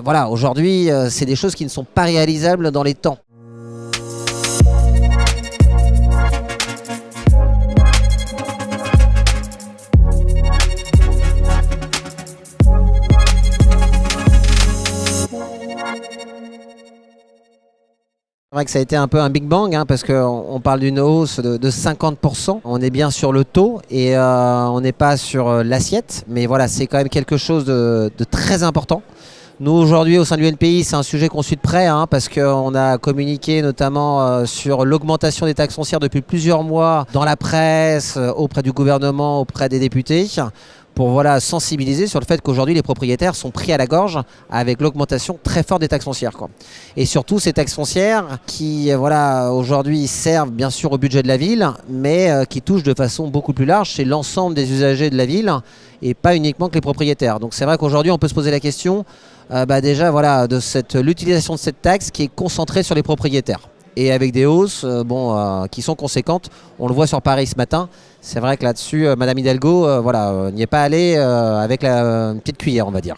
voilà, aujourd'hui, c'est des choses qui ne sont pas réalisables dans les temps. C'est vrai que ça a été un peu un big bang parce qu'on parle d'une hausse de 50%. On est bien sur le taux et on n'est pas sur l'assiette. Mais voilà, c'est quand même quelque chose de très important. Nous aujourd'hui au sein du NPI, c'est un sujet qu'on suit de près parce qu'on a communiqué notamment sur l'augmentation des taxes foncières depuis plusieurs mois dans la presse, auprès du gouvernement, auprès des députés, pour voilà, sensibiliser sur le fait qu'aujourd'hui les propriétaires sont pris à la gorge avec l'augmentation très forte des taxes foncières, quoi. Et surtout ces taxes foncières qui voilà, aujourd'hui servent bien sûr au budget de la ville, mais qui touchent de façon beaucoup plus large chez l'ensemble des usagers de la ville et pas uniquement que les propriétaires. Donc c'est vrai qu'aujourd'hui on peut se poser la question déjà voilà, de l'utilisation de cette taxe qui est concentrée sur les propriétaires. Et avec des hausses qui sont conséquentes. On le voit sur Paris ce matin. C'est vrai que là-dessus, Madame Hidalgo voilà, n'y est pas allée avec une petite cuillère, on va dire.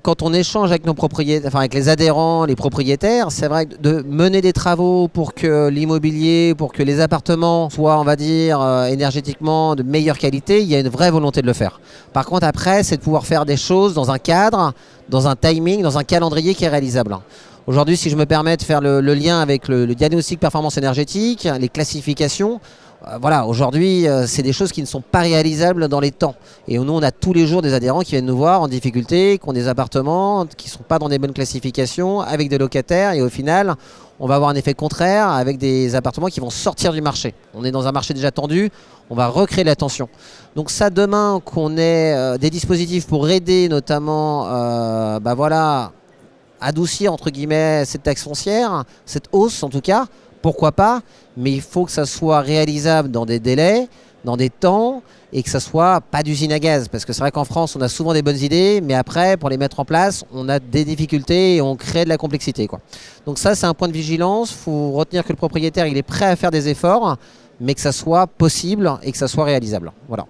Quand on échange avec nos propriétaires, enfin avec les adhérents, les propriétaires, c'est vrai que de mener des travaux pour que l'immobilier, pour que les appartements soient, on va dire, énergétiquement de meilleure qualité, il y a une vraie volonté de le faire. Par contre, après, c'est de pouvoir faire des choses dans un cadre, dans un timing, dans un calendrier qui est réalisable. Aujourd'hui, si je me permets de faire le lien avec le diagnostic performance énergétique, les classifications, voilà, aujourd'hui, c'est des choses qui ne sont pas réalisables dans les temps. Et nous, on a tous les jours des adhérents qui viennent nous voir en difficulté, qui ont des appartements qui ne sont pas dans des bonnes classifications, avec des locataires. Et au final, on va avoir un effet contraire avec des appartements qui vont sortir du marché. On est dans un marché déjà tendu, on va recréer de la tension. Donc ça, demain, qu'on ait des dispositifs pour aider notamment, voilà, adoucir, entre guillemets, cette taxe foncière, cette hausse en tout cas, pourquoi pas, mais il faut que ça soit réalisable dans des délais, dans des temps, et que ça soit pas d'usine à gaz. Parce que c'est vrai qu'en France, on a souvent des bonnes idées, mais après, pour les mettre en place, on a des difficultés et on crée de la complexité, quoi. Donc ça, c'est un point de vigilance. Il faut retenir que le propriétaire, il est prêt à faire des efforts, mais que ça soit possible et que ça soit réalisable. Voilà.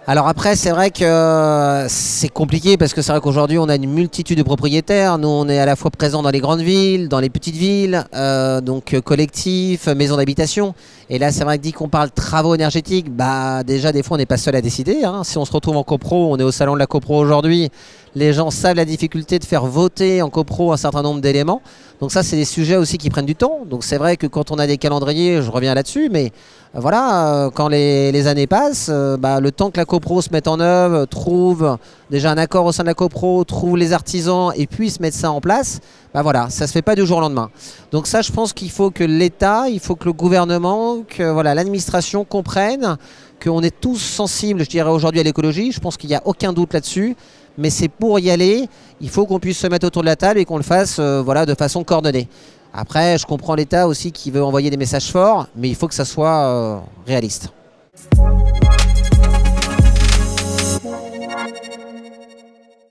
Alors après, c'est vrai que c'est compliqué parce que c'est vrai qu'aujourd'hui, on a une multitude de propriétaires. Nous, on est à la fois présents dans les grandes villes, dans les petites villes, donc collectifs, maisons d'habitation. Et là, c'est vrai que dit qu'on parle travaux énergétiques, déjà, des fois, on n'est pas seul à décider. Si on se retrouve en copro, on est au salon de la copro aujourd'hui, les gens savent la difficulté de faire voter en copro un certain nombre d'éléments. Donc ça, c'est des sujets aussi qui prennent du temps. Donc c'est vrai que quand on a des calendriers, je reviens là-dessus, mais voilà, quand les années passent, le temps que la copro se mette en œuvre, trouve déjà un accord au sein de la copro, trouve les artisans et puisse mettre ça en place, voilà, ça se fait pas du jour au lendemain. Donc ça, je pense qu'il faut que l'État, il faut que le gouvernement, que voilà, l'administration comprenne qu'on est tous sensibles, je dirais aujourd'hui, à l'écologie. Je pense qu'il n'y a aucun doute là-dessus. Mais c'est pour y aller, il faut qu'on puisse se mettre autour de la table et qu'on le fasse voilà, de façon coordonnée. Après, je comprends l'État aussi qui veut envoyer des messages forts, mais il faut que ça soit réaliste.